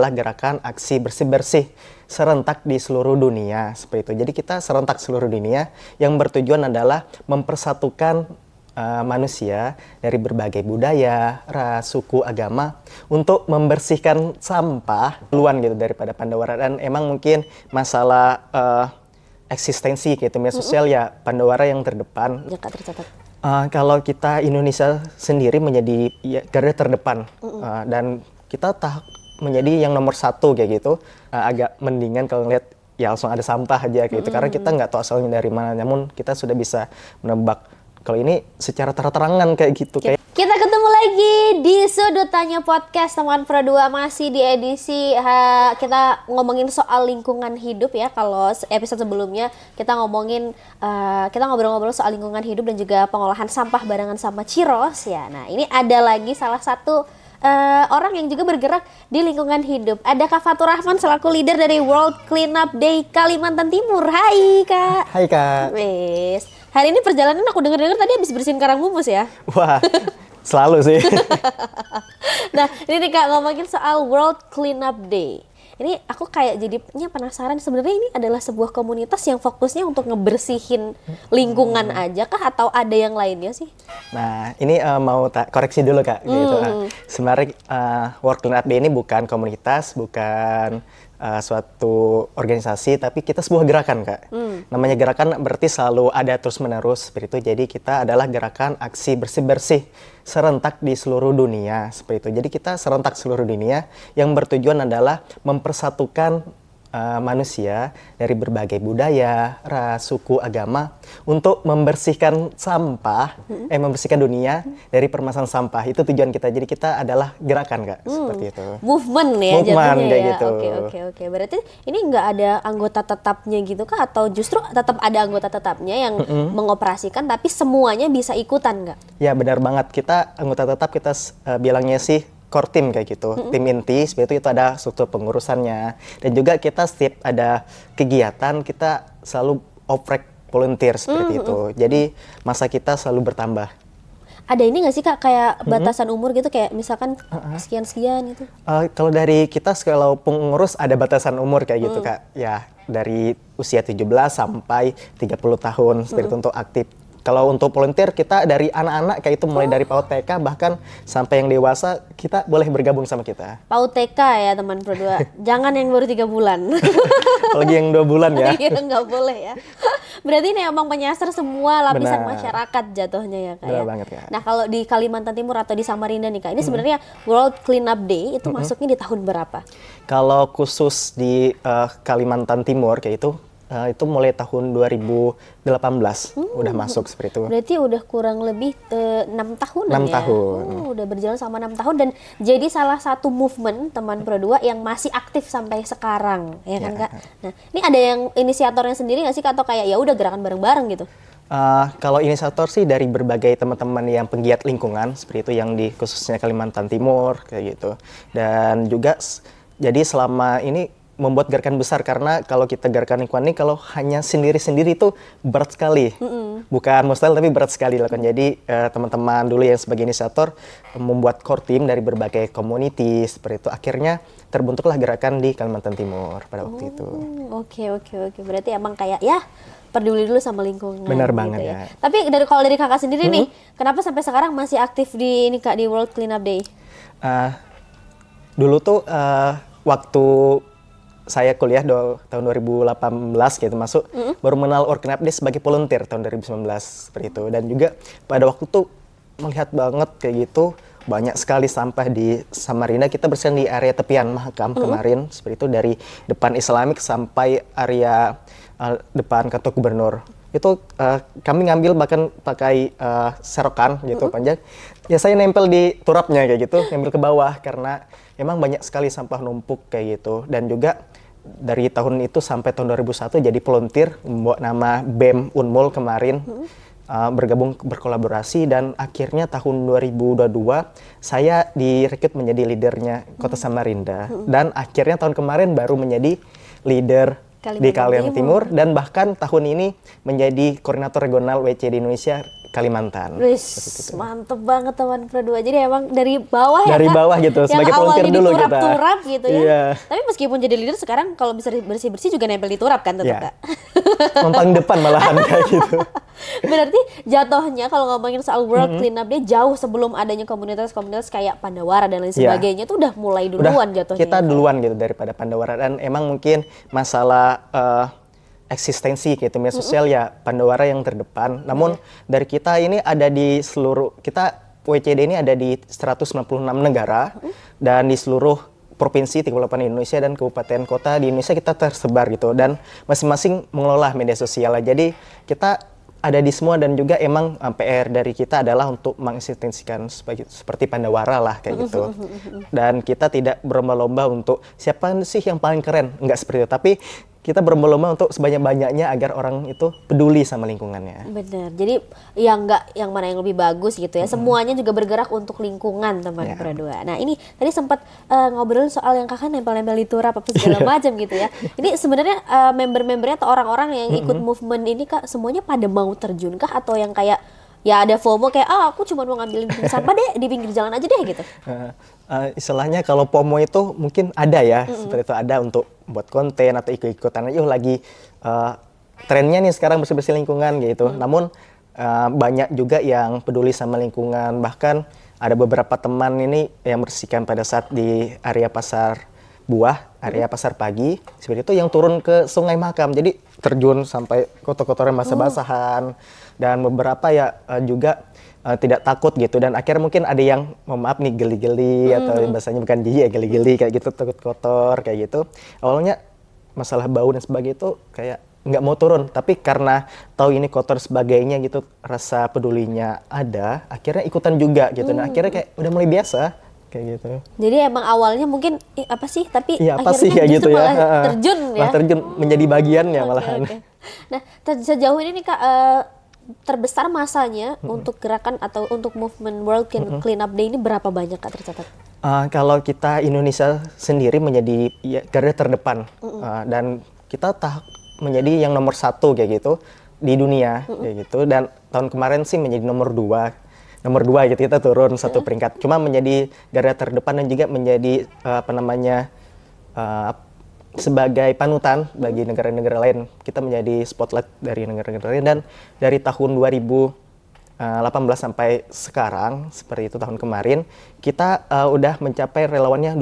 adalah gerakan aksi bersih-bersih serentak di seluruh dunia seperti itu. Jadi kita serentak seluruh dunia yang bertujuan adalah mempersatukan manusia dari berbagai budaya, ras, suku, agama untuk membersihkan sampah duluan gitu daripada Pandawara. Dan emang mungkin masalah eksistensi gitu media sosial ya Pandawara yang terdepan. Ya Kak, tercatat. Kalau kita Indonesia sendiri menjadi ya, garda terdepan dan kita menjadi yang nomor satu kayak gitu, agak mendingan kalau ngeliat ya langsung ada sampah aja kayak gitu, karena kita nggak tahu asalnya dari mana, namun kita sudah bisa menebak kalau ini secara terang-terangan kayak gitu. Kita ketemu lagi di Sudut Tanya Podcast teman Pro 2, masih di edisi kita ngomongin soal lingkungan hidup ya. Kalau episode sebelumnya kita ngomongin kita ngobrol-ngobrol soal lingkungan hidup dan juga pengolahan sampah barangan sampah Ciros ya. Nah, ini ada lagi salah satu orang yang juga bergerak di lingkungan hidup. Ada Kak Fatur Rahman selaku leader dari World Cleanup Day Kalimantan Timur. Hai Kak. Hai Kak. Wes. Hari ini perjalanan aku dengar-dengar tadi habis bersihin karang mumus ya. Wah, selalu sih. Nah, ini nih Kak, ngomongin soal World Cleanup Day. Ini aku kayak jadinya penasaran, sebenarnya ini adalah sebuah komunitas yang fokusnya untuk ngebersihin lingkungan aja kah atau ada yang lainnya sih? Nah, ini mau koreksi dulu Kak. Gitu. Sebenarnya World Cleanup Day ini bukan komunitas, bukan suatu organisasi, tapi kita sebuah gerakan Kak. Namanya gerakan berarti selalu ada terus-menerus seperti itu. Jadi kita adalah gerakan aksi bersih-bersih serentak di seluruh dunia seperti itu. Jadi kita serentak seluruh dunia yang bertujuan adalah mempersatukan manusia dari berbagai budaya, ras, suku, agama untuk membersihkan sampah, membersihkan dunia dari permasalahan sampah. Itu tujuan kita. Jadi kita adalah gerakan Kak, seperti itu. Movement ya Movement, jatuhnya kayak ya. gitu. Oke. Berarti ini nggak ada anggota tetapnya gitu kah? Atau justru tetap ada anggota tetapnya yang mengoperasikan tapi semuanya bisa ikutan nggak? Ya benar banget. Kita anggota tetap kita bilangnya sih core team kayak gitu, tim inti seperti itu ada struktur pengurusannya, dan juga kita setiap ada kegiatan kita selalu oprek volunteer seperti itu, jadi masa kita selalu bertambah. Ada ini nggak sih Kak kayak batasan umur gitu, kayak misalkan sekian-sekian gitu? Kalau dari kita kalau pengurus ada batasan umur kayak gitu Kak, ya dari usia 17 sampai 30 tahun seperti itu untuk aktif. Kalau untuk volunteer kita dari anak-anak kayak itu mulai dari PAUD TK bahkan sampai yang dewasa kita boleh bergabung sama kita. PAUD TK ya teman Pro 2, jangan yang baru 3 bulan. Apalagi yang 2 bulan ya. Iya nggak boleh ya. Berarti ini emang menyasar semua lapisan Benar. masyarakat jatuhnya ya Kak. Benar Ya? banget Kak. Nah kalau di Kalimantan Timur atau di Samarinda nih Kak, ini sebenarnya World Cleanup Day itu masuknya di tahun berapa? Kalau khusus di Kalimantan Timur kayak itu mulai tahun 2018 udah masuk seperti itu. Berarti udah kurang lebih 6 tahunan 6 ya? tahun. Udah berjalan sama 6 tahun dan jadi salah satu movement teman Pro 2 yang masih aktif sampai sekarang, ya kan Kak? Nah, ini ada yang inisiatornya sendiri nggak sih Kak? Atau kayak ya udah gerakan bareng-bareng gitu? Kalau inisiator sih dari berbagai teman-teman yang penggiat lingkungan seperti itu yang di khususnya Kalimantan Timur kayak gitu. Dan juga jadi selama ini membuat gerakan besar, karena kalau kita gerakan lingkungan ini kalau hanya sendiri-sendiri itu berat sekali. Bukan mustahil tapi berat sekali dilakukan. Jadi teman-teman dulu yang sebagai inisiator membuat core team dari berbagai community seperti itu. Akhirnya terbentuklah gerakan di Kalimantan Timur pada waktu itu. Oke. Berarti emang kayak ya peduli dulu sama lingkungan. Benar gitu banget ya. ya. Tapi kalau dari Kakak sendiri nih, kenapa sampai sekarang masih aktif di ini Kak, di World Cleanup Day? Dulu tuh waktu saya kuliah tahun 2018 gitu masuk, baru mengenal World Cleanup Day sebagai volunteer tahun 2019 seperti itu. Dan juga pada waktu itu melihat banget kayak gitu, banyak sekali sampah di Samarinda. Kita bersih di area tepian Mahakam kemarin seperti itu, dari depan Islamik sampai area depan kantor gubernur. Itu kami ngambil bahkan pakai serokan gitu panjang. Ya saya nempel di turapnya kayak gitu, nempel ke bawah karena emang banyak sekali sampah numpuk kayak gitu. Dan juga dari tahun itu sampai tahun 2001 jadi volunteer, membawa nama BEM Unmul kemarin, bergabung berkolaborasi, dan akhirnya tahun 2022 saya direkrut menjadi leadernya Kota Samarinda, dan akhirnya tahun kemarin baru menjadi leader di Kalimantan Timur, dan bahkan tahun ini menjadi koordinator regional WC di Indonesia Kalimantan. Wis, mantep banget teman Pro 2. Jadi emang dari bawah ya, Dari Kak? bawah gitu, sebagai volunteer dulu kita. Yang awalnya diturap-turap gitu ya. Iya. Tapi meskipun jadi leader sekarang kalau bisa bersih-bersih juga nempel di turap kan tetap, Iya. Kak? Paling depan malahan kayak gitu. Berarti jatuhnya kalau ngomongin soal World Cleanup Day jauh sebelum adanya komunitas-komunitas kayak Pandawara dan lain Iya. sebagainya tuh udah mulai duluan jatuhnya. Kita ya, Kak? duluan gitu daripada Pandawara, dan emang mungkin masalah eksistensi gitu media sosial ya Pandawara yang terdepan. Namun dari kita ini ada di seluruh, kita WCD ini ada di 196 negara dan di seluruh provinsi 38 Indonesia dan kabupaten kota di Indonesia kita tersebar gitu, dan masing-masing mengelola media sosial. Jadi kita ada di semua, dan juga emang PR dari kita adalah untuk mengeksistensikan seperti Pandawara lah kayak gitu. Dan kita tidak berlomba-lomba untuk siapa sih yang paling keren, enggak seperti itu, tapi kita berlomba-lomba untuk sebanyak-banyaknya agar orang itu peduli sama lingkungannya. Bener, jadi yang nggak yang mana yang lebih bagus gitu ya. Semuanya juga bergerak untuk lingkungan teman Ya. Pro 2. Nah ini tadi sempat ngobrolin soal yang kakak nempel-nempel di turap apa segala macam gitu ya. Ini sebenarnya member-membernya atau orang-orang yang ikut movement ini kak semuanya pada mau terjun kah, atau yang kayak ya ada FOMO kayak aku cuma mau ngambilin sampah deh di pinggir jalan aja deh gitu. Istilahnya kalau FOMO itu mungkin ada ya, seperti itu, ada untuk buat konten atau ikut-ikutan aja, lagi trennya nih sekarang bersih-bersih lingkungan gitu. Namun banyak juga yang peduli sama lingkungan, bahkan ada beberapa teman ini yang bersihkan pada saat di area pasar buah, area pasar pagi, seperti itu, yang turun ke Sungai Mahakam. Jadi terjun sampai kotor-kotoran basah-basahan, dan beberapa ya juga tidak takut gitu, dan akhirnya mungkin ada yang mohon maaf nih geli-geli atau bahasanya bukan jijik ya, geli-geli kayak gitu, takut kotor kayak gitu. Awalnya masalah bau dan sebagainya itu kayak nggak mau turun, tapi karena tahu ini kotor sebagainya gitu, rasa pedulinya ada, akhirnya ikutan juga gitu. Nah akhirnya kayak udah mulai biasa kayak gitu. Jadi emang awalnya mungkin apa sih, tapi Iya apa akhirnya sih kayak gitu justru ya, malah terjun ya. malah terjun menjadi bagiannya Oke, malahan. oke. Nah, sejauh ini nih Kak, terbesar masanya untuk gerakan atau untuk movement World Cleanup Day ini berapa banyak Kak tercatat? Kalau kita Indonesia sendiri menjadi ya, garda terdepan, dan kita menjadi yang nomor 1 kayak gitu di dunia kayak gitu, dan tahun kemarin sih menjadi nomor 2 gitu, kita turun 1 peringkat, cuma menjadi garda terdepan dan juga menjadi sebagai panutan bagi negara-negara lain. Kita menjadi spotlight dari negara-negara lain, dan dari tahun 2018 sampai sekarang, seperti itu tahun kemarin, kita udah mencapai relawannya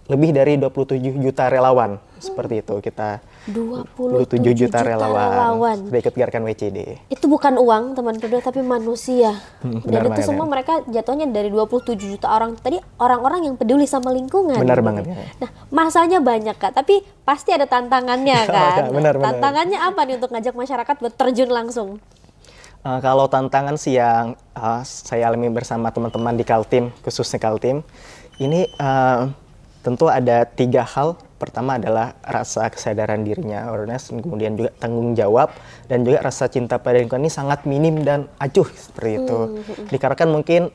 lebih dari 27 juta relawan. Seperti itu, kita 27 juta relawan sudah ikut gerakan WCD. Itu bukan uang teman kedua, tapi manusia. Benar Dan itu banget, semua ya. mereka jatuhnya dari 27 juta orang tadi, orang-orang yang peduli sama lingkungan. Benar gitu. banget, ya. Nah, masanya banyak Kak, tapi pasti ada tantangannya kan. Benar. Tantangannya apa nih untuk ngajak masyarakat buat terjun langsung? Kalau tantangan sih yang saya alami bersama teman-teman di Kaltim, khususnya Kaltim, ini tentu ada 3 hal. Pertama adalah rasa kesadaran dirinya, awareness, kemudian juga tanggung jawab, dan juga rasa cinta pada lingkungan ini sangat minim dan acuh seperti itu. Dikarenakan mungkin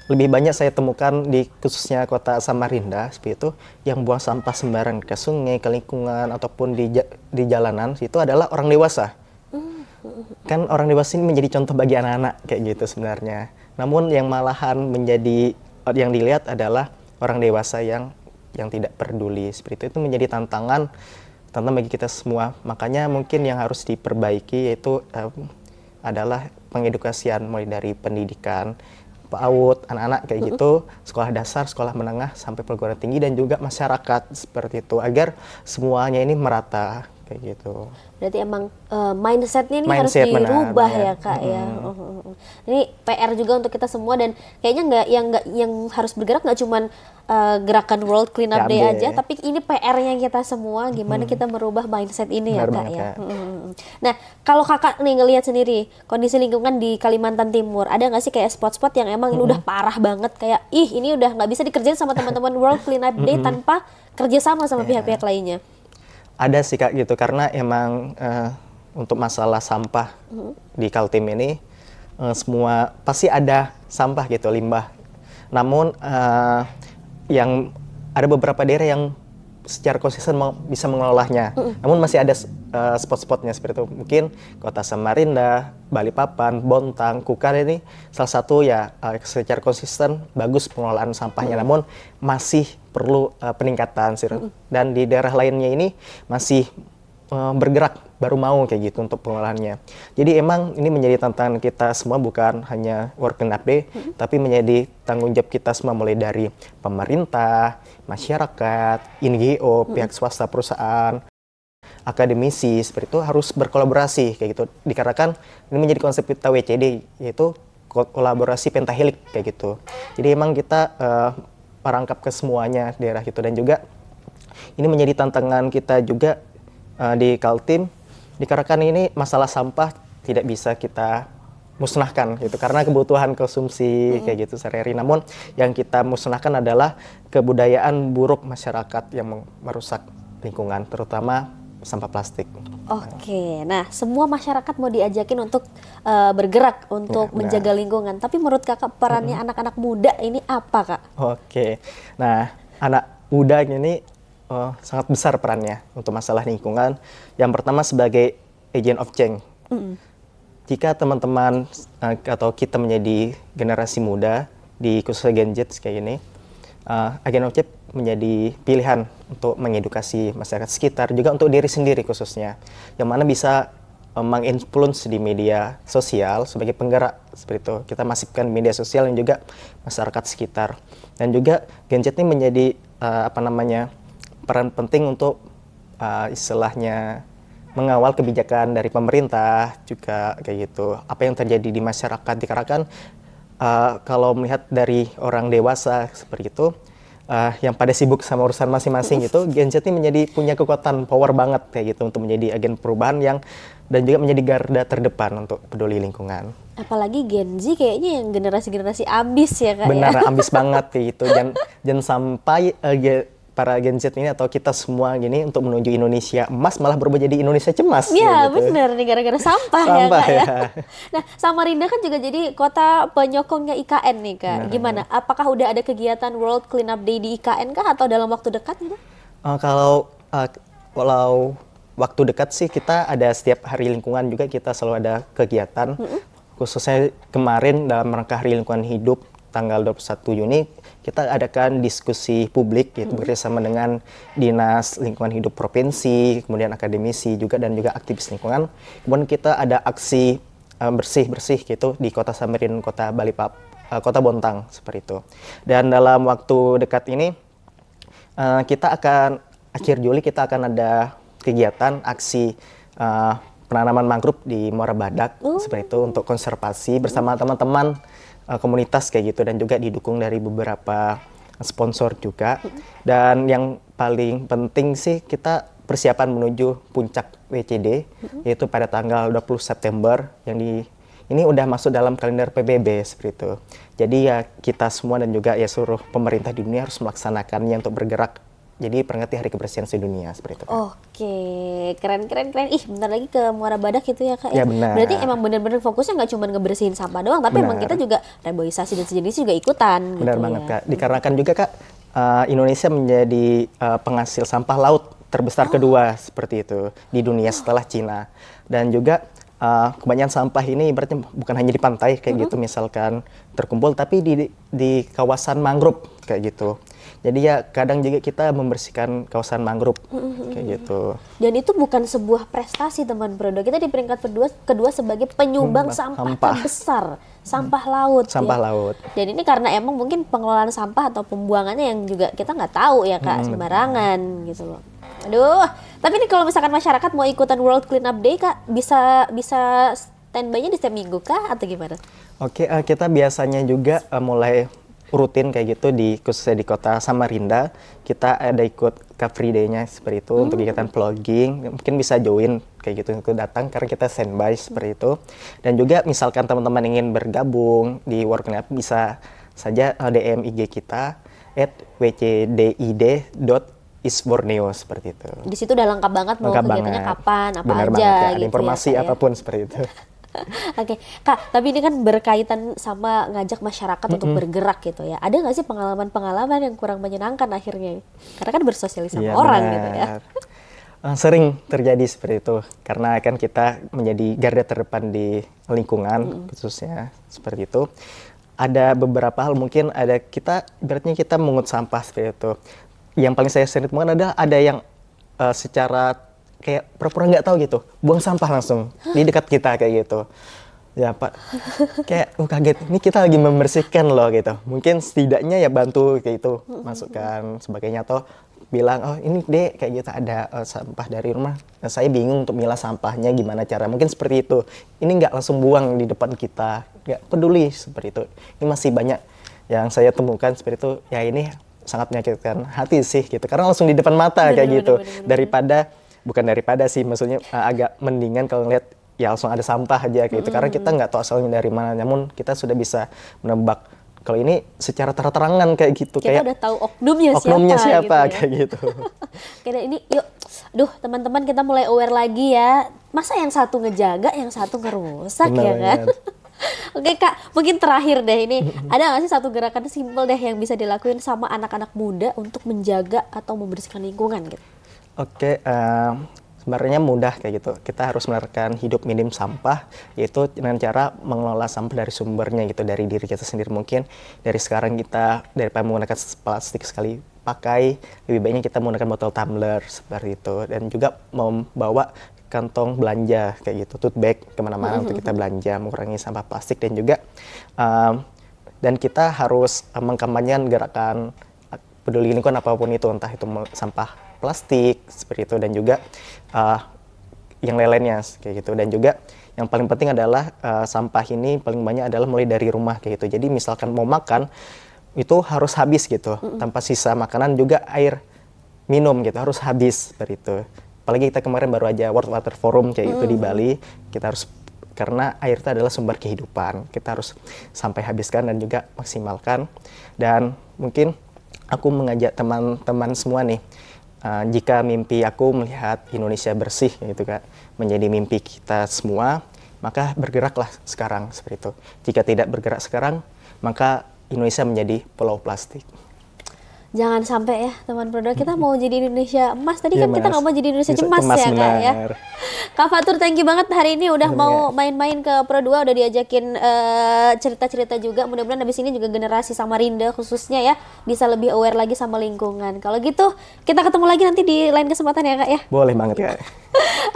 lebih banyak saya temukan di khususnya kota Samarinda seperti itu, yang buang sampah sembarangan ke sungai, ke lingkungan, ataupun di jalanan, itu adalah orang dewasa. Kan orang dewasa ini menjadi contoh bagi anak-anak kayak gitu sebenarnya. Namun yang malahan yang dilihat adalah orang dewasa yang tidak peduli seperti itu menjadi tantangan bagi kita semua. Makanya mungkin yang harus diperbaiki yaitu adalah pengedukasian, mulai dari pendidikan PAUD, anak-anak kayak gitu, sekolah dasar, sekolah menengah, sampai perguruan tinggi, dan juga masyarakat seperti itu, agar semuanya ini merata kayak gitu. Berarti emang mindsetnya ini harus dirubah ya Kak ya. Ini PR juga untuk kita semua, dan kayaknya yang harus bergerak nggak cuman gerakan World Cleanup Day aja, tapi ini PR-nya kita semua, gimana kita merubah mindset ini. Benar ya Kak ya. Nah kalau Kakak nih ngelihat sendiri kondisi lingkungan di Kalimantan Timur, ada nggak sih kayak spot-spot yang emang ini udah parah banget, kayak ini udah nggak bisa dikerjain sama teman-teman World Cleanup Day tanpa kerjasama sama pihak-pihak lainnya? Ada sih Kak gitu, karena emang untuk masalah sampah di Kaltim ini semua pasti ada sampah gitu, limbah. Namun yang ada beberapa daerah yang secara konsisten bisa mengelolanya. Namun masih ada spot-spotnya seperti itu. Mungkin Kota Samarinda, Balikpapan, Bontang, Kukar ini salah satu ya secara konsisten bagus pengelolaan sampahnya. Namun masih perlu peningkatan sih. Dan di daerah lainnya ini masih bergerak baru mau kayak gitu untuk pengelolaannya. Jadi emang ini menjadi tantangan kita semua, bukan hanya World Cleanup Day, tapi menjadi tanggung jawab kita semua, mulai dari pemerintah, masyarakat, NGO, pihak swasta, perusahaan, akademisi, seperti itu harus berkolaborasi kayak gitu. Dikarenakan ini menjadi konsep kita WCD, yaitu kolaborasi pentahelik kayak gitu. Jadi emang kita merangkap ke semuanya daerah itu, dan juga ini menjadi tantangan kita juga di Kaltim, dikarenakan ini masalah sampah tidak bisa kita musnahkan gitu karena kebutuhan konsumsi kayak gitu sehari-hari. Namun yang kita musnahkan adalah kebudayaan buruk masyarakat yang merusak lingkungan, terutama sampah plastik. Oke, nah semua masyarakat mau diajakin untuk bergerak untuk menjaga lingkungan. Tapi menurut kakak perannya anak-anak muda ini apa, Kak? Oke, nah anak muda ini sangat besar perannya untuk masalah lingkungan. Yang pertama sebagai agent of change. Jika teman-teman atau kita menjadi generasi muda di khususnya Gen Z kayak ini, agent of change menjadi pilihan untuk mengedukasi masyarakat sekitar, juga untuk diri sendiri khususnya, yang mana bisa menginfluence di media sosial sebagai penggerak seperti itu. Kita masifkan media sosial dan juga masyarakat sekitar. Dan juga Gen Z ini menjadi peran penting untuk istilahnya mengawal kebijakan dari pemerintah juga kayak gitu. Apa yang terjadi di masyarakat, dikarenakan kalau melihat dari orang dewasa seperti itu, yang pada sibuk sama urusan masing-masing gitu, Gen Z ini punya kekuatan power banget kayak gitu untuk menjadi agen perubahan dan juga menjadi garda terdepan untuk peduli lingkungan. Apalagi Gen Z kayaknya yang generasi-generasi ambis ya, Kak. Benar, ambis banget kayak gitu. Jangan sampai para Gen Z ini atau kita semua gini untuk menuju Indonesia emas malah berubah jadi Indonesia cemas. Iya, gitu. bener nih, gara-gara sampah ya, Kak ya. Nah, Samarinda kan juga jadi kota penyokongnya IKN nih, Kak. Gimana? Apakah udah ada kegiatan World Cleanup Day di IKN kah atau dalam waktu dekat gitu? Kalau waktu dekat sih kita ada setiap hari lingkungan juga kita selalu ada kegiatan. Khususnya kemarin dalam rangka Hari Lingkungan Hidup tanggal 21 Juni kita adakan diskusi publik yaitu bersama dengan Dinas Lingkungan Hidup Provinsi, kemudian akademisi juga dan juga aktivis lingkungan. Kemudian kita ada aksi bersih-bersih gitu di Kota Samarinda, Kota Bontang seperti itu. Dan dalam waktu dekat ini kita akan akhir Juli kita akan ada kegiatan aksi penanaman mangrove di Muara Badak seperti itu untuk konservasi bersama teman-teman komunitas kayak gitu, dan juga didukung dari beberapa sponsor juga. Dan yang paling penting sih kita persiapan menuju puncak WCD yaitu pada tanggal 20 September yang ini udah masuk dalam kalender PBB seperti itu. Jadi ya kita semua dan juga ya seluruh pemerintah di dunia harus melaksanakannya untuk bergerak. Jadi peringati Hari Kebersihan Sedunia seperti itu. Oke, keren. Ih, bentar lagi ke Muara Badak gitu ya, Kak? Ya benar. Berarti emang bener-bener fokusnya nggak cuma ngebersihin sampah doang, tapi emang kita juga reboisasi dan sejenisnya juga ikutan. Benar gitu banget, ya. Kak. Dikarenakan juga, Kak, Indonesia menjadi penghasil sampah laut terbesar kedua seperti itu di dunia setelah Cina. Dan juga kebanyakan sampah ini berarti bukan hanya di pantai kayak gitu misalkan terkumpul, tapi di kawasan mangrove kayak gitu. Jadi ya kadang juga kita membersihkan kawasan mangrove kayak gitu. Dan itu bukan sebuah prestasi, teman Prodo. Kita di peringkat kedua sebagai penyumbang sampah terbesar, sampah laut. Sampah ya. laut. Dan ini karena emang mungkin pengelolaan sampah atau pembuangannya yang juga kita nggak tahu ya, Kak, sembarangan gitu loh. Aduh, tapi ini kalau misalkan masyarakat mau ikutan World Cleanup Day, Kak, bisa standby-nya di setiap minggu kah atau gimana? Oke, kita biasanya juga mulai rutin kayak gitu khususnya di Kota Samarinda. Kita ada ikut Car Free Day-nya seperti itu untuk kegiatan vlogging. Mungkin bisa join kayak gitu untuk datang karena kita standby seperti itu. Dan juga misalkan teman-teman ingin bergabung di World Cleanup bisa saja DM IG kita @wcdid.isborneo seperti itu. Di situ udah lengkap banget mau kegiatannya kapan, apa Benar aja banget, gitu ada informasi ya, Kak, apapun seperti itu. Oke, Kak, tapi ini kan berkaitan sama ngajak masyarakat untuk bergerak gitu ya. Ada nggak sih pengalaman-pengalaman yang kurang menyenangkan akhirnya? Karena kan bersosialisasi sama Iya, orang benar. gitu ya. Sering terjadi seperti itu karena kan kita menjadi garda terdepan di lingkungan khususnya seperti itu. Ada beberapa hal mungkin ada kita ibaratnya kita mengut sampah seperti itu. Yang paling saya sering temukan adalah ada yang secara kayak pura-pura nggak tahu gitu, buang sampah langsung di dekat kita kayak gitu. Ya Pak, kayak kaget, ini kita lagi membersihkan loh gitu. Mungkin setidaknya ya bantu kayak gitu, masukkan sebagainya atau bilang, oh ini dek kayak gitu ada sampah dari rumah. Nah, saya bingung untuk milah sampahnya gimana cara. Mungkin seperti itu. Ini nggak langsung buang di depan kita, nggak peduli seperti itu. Ini masih banyak yang saya temukan seperti itu. Ya ini sangat menyakitkan hati sih gitu, karena langsung di depan mata kayak gitu. Bukan daripada sih, maksudnya agak mendingan kalau ngeliat ya langsung ada sampah aja kayak gitu, karena kita nggak tahu asalnya dari mana, namun kita sudah bisa menebak kalau ini secara terang-terangan kayak gitu. Kita kayak udah tahu oknumnya siapa gitu ya. kayak gitu. Oke, ini yuk, teman-teman kita mulai aware lagi ya. Masa yang satu ngejaga, yang satu ngerusak Benar ya kan? banget. Oke Kak, mungkin terakhir deh ini, ada nggak sih satu gerakan simpel deh yang bisa dilakuin sama anak-anak muda untuk menjaga atau membersihkan lingkungan gitu? Oke, sebenarnya mudah kayak gitu. Kita harus menerapkan hidup minim sampah, yaitu dengan cara mengelola sampah dari sumbernya gitu, dari diri kita sendiri. Mungkin dari sekarang kita daripada menggunakan plastik sekali pakai, lebih baiknya kita menggunakan botol tumbler seperti itu, dan juga membawa kantong belanja kayak gitu, tote bag kemana-mana untuk kita belanja, mengurangi sampah plastik, dan juga dan kita harus mengkampanyekan gerakan peduli lingkungan apapun itu, entah itu sampah plastik seperti itu, dan juga yang lain-lainnya kayak gitu. Dan juga yang paling penting adalah sampah ini paling banyak adalah mulai dari rumah kayak gitu. Jadi misalkan mau makan itu harus habis gitu, tanpa sisa makanan, juga air minum gitu harus habis seperti itu. Apalagi kita kemarin baru aja World Water Forum kayak gitu di Bali, kita harus, karena air itu adalah sumber kehidupan, kita harus sampai habiskan dan juga maksimalkan. Dan mungkin aku mengajak teman-teman semua nih, jika mimpi aku melihat Indonesia bersih gitu Kak, menjadi mimpi kita semua, maka bergeraklah sekarang seperti itu. Jika tidak bergerak sekarang, maka Indonesia menjadi pulau plastik. Jangan sampai ya teman Pro2, kita mau jadi Indonesia emas. Tadi Iya, kan kita Mas. nggak mau jadi Indonesia Bisa cemas cemas, ya Kak ya. benar. Kak Fatur, thank you banget hari ini udah mau main-main ke Pro2, udah diajakin cerita-cerita juga. Mudah-mudahan habis ini juga generasi Samarinda khususnya ya bisa lebih aware lagi sama lingkungan. Kalau gitu kita ketemu lagi nanti di lain kesempatan ya Kak ya. Boleh banget Kak.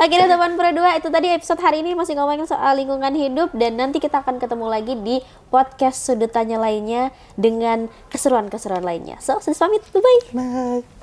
Akhirnya teman Pro2, itu tadi episode hari ini masih ngomongin soal lingkungan hidup, dan nanti kita akan ketemu lagi di podcast sudut tanya lainnya dengan keseruan-keseruan lainnya. So, saya pamit, bye-bye. Bye.